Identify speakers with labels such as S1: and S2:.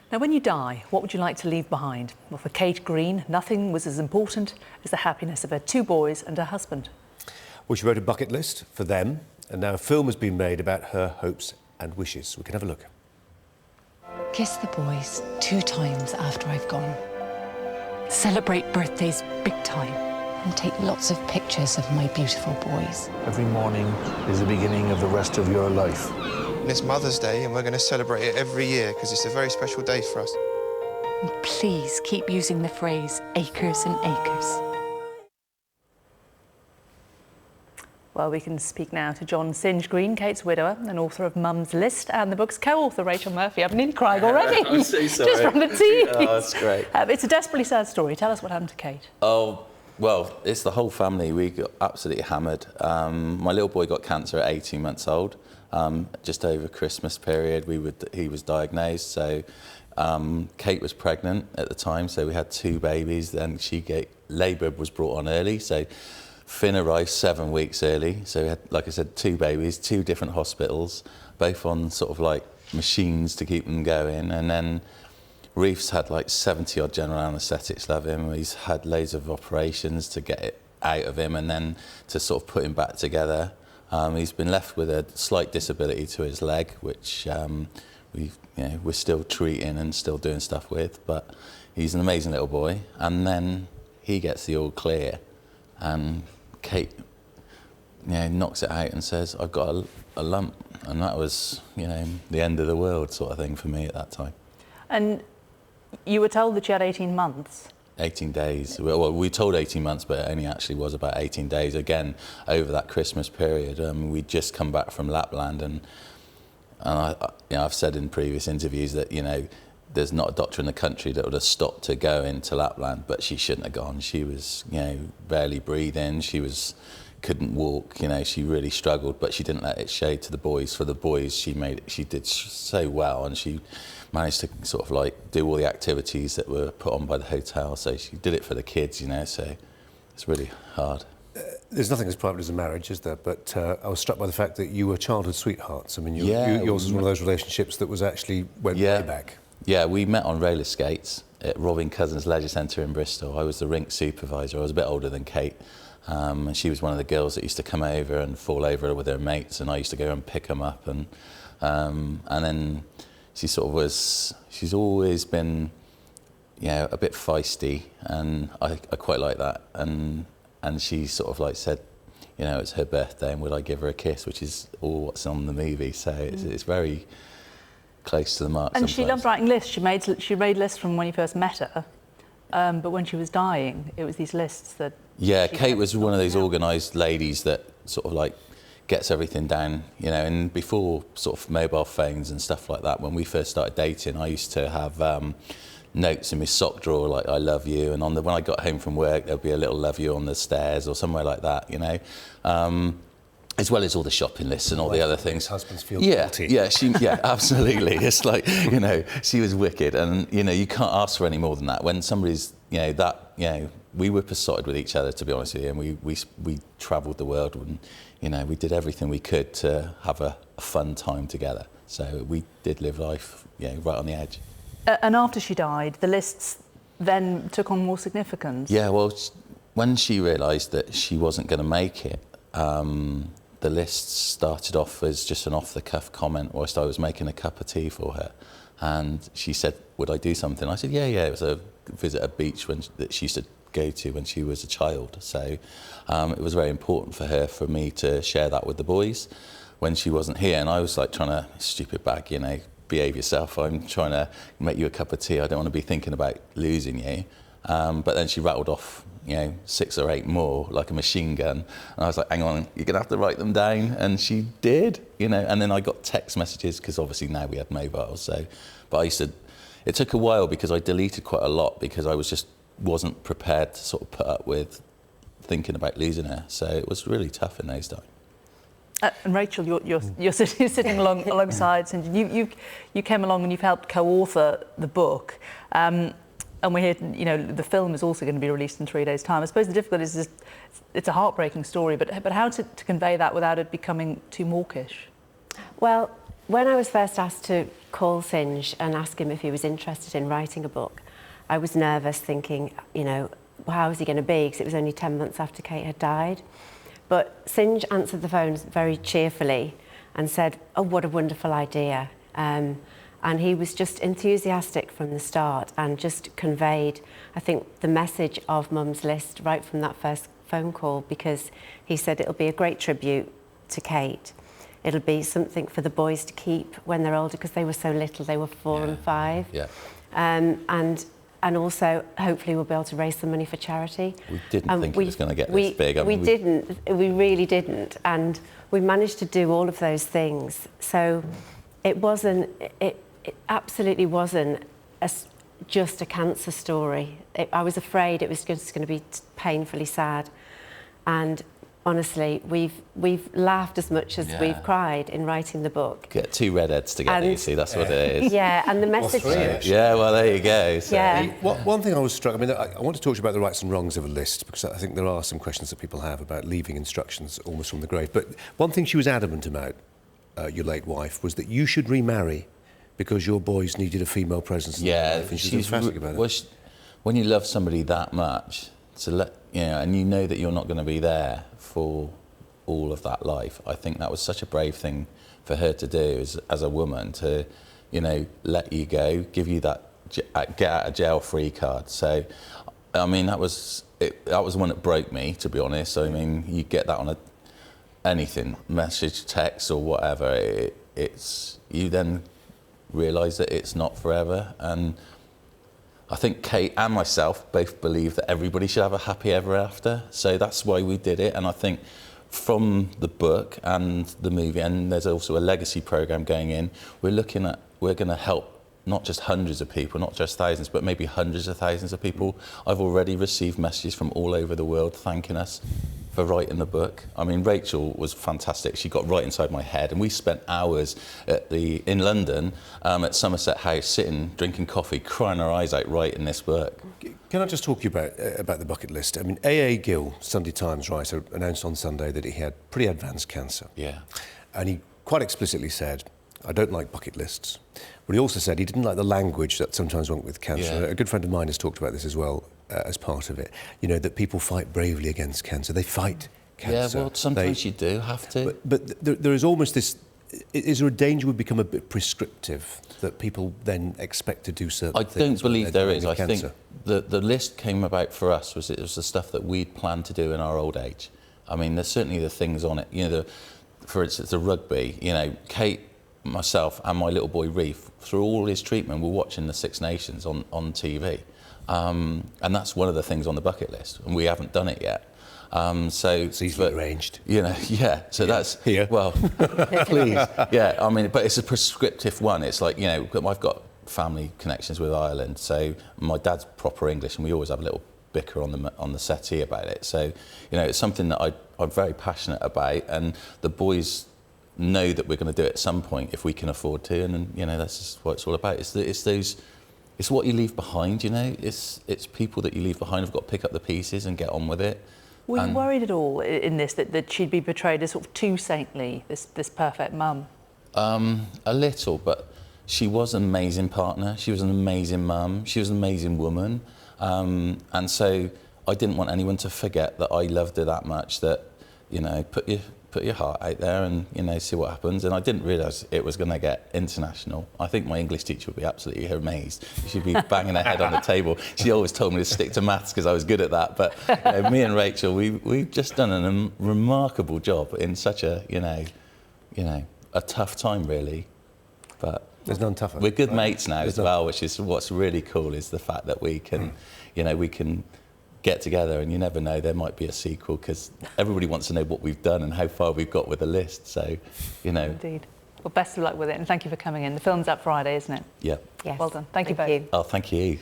S1: Now, when you die, what would you like to leave behind? Well, for Kate Greene, nothing was as important as the happiness of her 2 boys and her husband.
S2: Well, she wrote a bucket list for them, and now a film has been made about her hopes and wishes. We can have a look.
S3: Kiss the boys 2 times after I've gone. Celebrate birthdays big time. And take lots of pictures of my beautiful boys.
S4: Every morning is the beginning of the rest of your life.
S5: And it's Mother's Day, and we're going to celebrate it every year because it's a very special day for us.
S3: And please keep using the phrase acres and acres.
S1: Well, we can speak now to John Singe Greene, Kate's widower and author of Mum's List and the book's co-author, Rachel Murphy. I'm nearly crying already.
S6: I'm so sorry.
S1: Just from the tease.
S6: Oh, that's great.
S1: It's a desperately sad story. Tell us what happened to Kate.
S6: Oh, well, it's the whole family. We got absolutely hammered. My little boy got cancer at 18 months old. Just over Christmas period, he was diagnosed. So Kate was pregnant at the time, so we had 2 babies. Then labour was brought on early, so Finn arrived 7 weeks early. So we had, like I said, 2 babies, 2 different hospitals, both on sort of like machines to keep them going. And then Reef's had like 70 odd general anaesthetics left him. He's had loads of operations to get it out of him and then to sort of put him back together. He's been left with a slight disability to his leg, which we're still treating and still doing stuff with, but he's an amazing little boy. And then he gets the all clear, and Kate knocks it out and says, I've got a lump. And that was, the end of the world sort of thing for me at that time. And
S1: you were told that you had 18 months?
S6: 18 days. Well, we told 18 months, but it only actually was about 18 days. Again, over that Christmas period, we'd just come back from Lapland, and I've said in previous interviews that, there's not a doctor in the country that would have stopped her going to Lapland, but she shouldn't have gone. She was, barely breathing. Couldn't walk. She really struggled, but she didn't let it show to the boys. For the boys, she did so well, and she managed to sort of like do all the activities that were put on by the hotel. So she did it for the kids, so it's really hard.
S2: There's nothing as private as a marriage, is there? But I was struck by the fact that you were childhood sweethearts. I mean, yours was one of those relationships that went way back.
S6: Yeah, we met on roller skates at Robin Cousins Leisure Centre in Bristol. I was the rink supervisor. I was a bit older than Kate. And she was one of the girls that used to come over and fall over with her mates, and I used to go and pick them up. And then she sort of she's always been, a bit feisty, and I quite like that. And she sort of like said, it's her birthday, and would I give her a kiss, which is all what's on the movie. So it's very close to the mark.
S1: And sometimes. She loved writing lists. She made lists from when you first met her, but when she was dying, it was these lists that.
S6: Yeah, Kate was one of those organised ladies that sort of like gets everything down, and before sort of mobile phones and stuff like that, when we first started dating, I used to have notes in my sock drawer like "I love you," and when I got home from work, there'd be a little "love you" on the stairs or somewhere like that, as well as all the shopping lists and all the other things.
S2: Husbands feel guilty.
S6: Yeah, absolutely. It's like, she was wicked, and you can't ask for any more than that. When somebody's, we were besotted with each other, to be honest with you, and we travelled the world, and we did everything we could to have a fun time together. So we did live life, right on the edge.
S1: And after she died, the lists then took on more significance.
S6: Yeah, well, when she realised that she wasn't going to make it, the list started off as just an off-the-cuff comment whilst I was making a cup of tea for her. And she said, would I do something? I said, yeah. It was a visit a beach that she used to go to when she was a child. So it was very important for me to share that with the boys when she wasn't here. And I was like trying to, stupid bag, behave yourself. I'm trying to make you a cup of tea. I don't want to be thinking about losing you. But then she rattled off 6 or 8 more like a machine gun, and I was like, hang on, you're gonna have to write them down. And she did, and then I got text messages, because obviously now we had mobiles, but it took a while because I deleted quite a lot because I wasn't prepared to sort of put up with thinking about losing her. So it was really tough in those times.
S1: And Rachel, you're sitting alongside Singe. You came along and you've helped co-author the book. And we're here, the film is also going to be released in 3 days' time. I suppose the difficulty is it's a heartbreaking story, but how to convey that without it becoming too mawkish?
S3: Well,
S7: when I was first asked to call Singe and ask him if he was interested in writing a book, I was nervous, thinking, you know, how was he going to be? Because it was only 10 months after Kate had died. But Singe answered the phone very cheerfully and said, oh, what a wonderful idea. And he was just enthusiastic from the start and just conveyed, I think, the message of Mum's List right from that first phone call, because he said it'll be a great tribute to Kate. It'll be something for the boys to keep when they're older, because they were so little, they were 4 and 5.
S6: Yeah.
S7: And also, hopefully, we'll be able to raise some money for charity.
S6: We didn't think it was going to get this big.
S7: We really didn't. And we managed to do all of those things. So it absolutely wasn't just a cancer story. I was afraid it was just going to be painfully sad. And honestly, we've laughed as much as we've cried in writing the book.
S6: Get 2 redheads together, you see, that's what it is.
S7: Yeah, and the message...
S6: Yeah, well, there you go. So.
S7: Yeah.
S2: One thing I was struck, I mean, I want to talk to you about the rights and wrongs of a list, because I think there are some questions that people have about leaving instructions almost from the grave. But one thing she was adamant about, your late wife, was that you should remarry because your boys needed a female presence in their life. And she's emphatic about it.
S6: When you love somebody that much, and you know that you're not going to be there for all of that life, I think that was such a brave thing for her to do as a woman, to, let you go, give you that get out of jail free card. So, I mean, that was the one that broke me, to be honest. I mean, you get that on anything, message, text, or whatever. You then realise that it's not forever. And I think Kate and myself both believe that everybody should have a happy ever after. So that's why we did it. And I think from the book and the movie, and there's also a legacy programme going in, we're going to help not just hundreds of people, not just thousands, but maybe hundreds of thousands of people. I've already received messages from all over the world thanking us for writing the book. I mean, Rachel was fantastic. She got right inside my head, and we spent hours in London at Somerset House, sitting, drinking coffee, crying our eyes out writing this book.
S2: Can I just talk to you about the bucket list? I mean, A.A. Gill, Sunday Times writer, announced on Sunday that he had pretty advanced cancer.
S6: Yeah.
S2: And he quite explicitly said, I don't like bucket lists. But he also said he didn't like the language that sometimes went with cancer.
S6: Yeah.
S2: A good friend of mine has talked about this as well, as part of it. That people fight bravely against cancer. They fight cancer.
S6: Yeah, well, sometimes you do have to.
S2: But there is almost this... Is there a danger we become a bit prescriptive, that people then expect to do certain things?
S6: I don't believe there is. I think the list came about for us, it was the stuff that we'd planned to do in our old age. I mean, there's certainly the things on it. For instance, the rugby. Kate, myself and my little boy Reef, through all his treatment, we're watching the Six Nations on TV. And that's one of the things on the bucket list, and we haven't done it yet. So
S2: it's easily arranged.
S6: So that's...
S2: Here.
S6: Well, please. Yeah, I mean, but it's a prescriptive one. It's like, I've got family connections with Ireland, so my dad's proper English, and we always have a little bicker on the settee about it. So, it's something that I'm very passionate about, and the boys know that we're going to do it at some point if we can afford to, and that's just what it's all about. It's what you leave behind. It's people that you leave behind who've got to pick up the pieces and get on with it.
S1: Were you worried at all in this that she'd be portrayed as sort of too saintly, this perfect mum?
S6: A little, but she was an amazing partner. She was an amazing mum. She was an amazing woman, and so I didn't want anyone to forget that I loved her that much. That put your heart out there and see what happens. And I didn't realise it was going to get international. I think my English teacher would be absolutely amazed. She'd be banging her head on the table. She always told me to stick to maths because I was good at that. But me and Rachel, we've just done a remarkable job in such a a tough time, really. But
S2: there's none tougher.
S6: We're good mates now as well, which is what's really cool, is the fact that we can, we can get together, and you never know, there might be a sequel, because everybody wants to know what we've done and how far we've got with the list. So,
S1: Indeed. Well, best of luck with it, and thank you for coming in. The film's out Friday, isn't it?
S6: Yeah.
S7: Yes.
S1: Well done. Thank you both.
S6: Oh, thank you.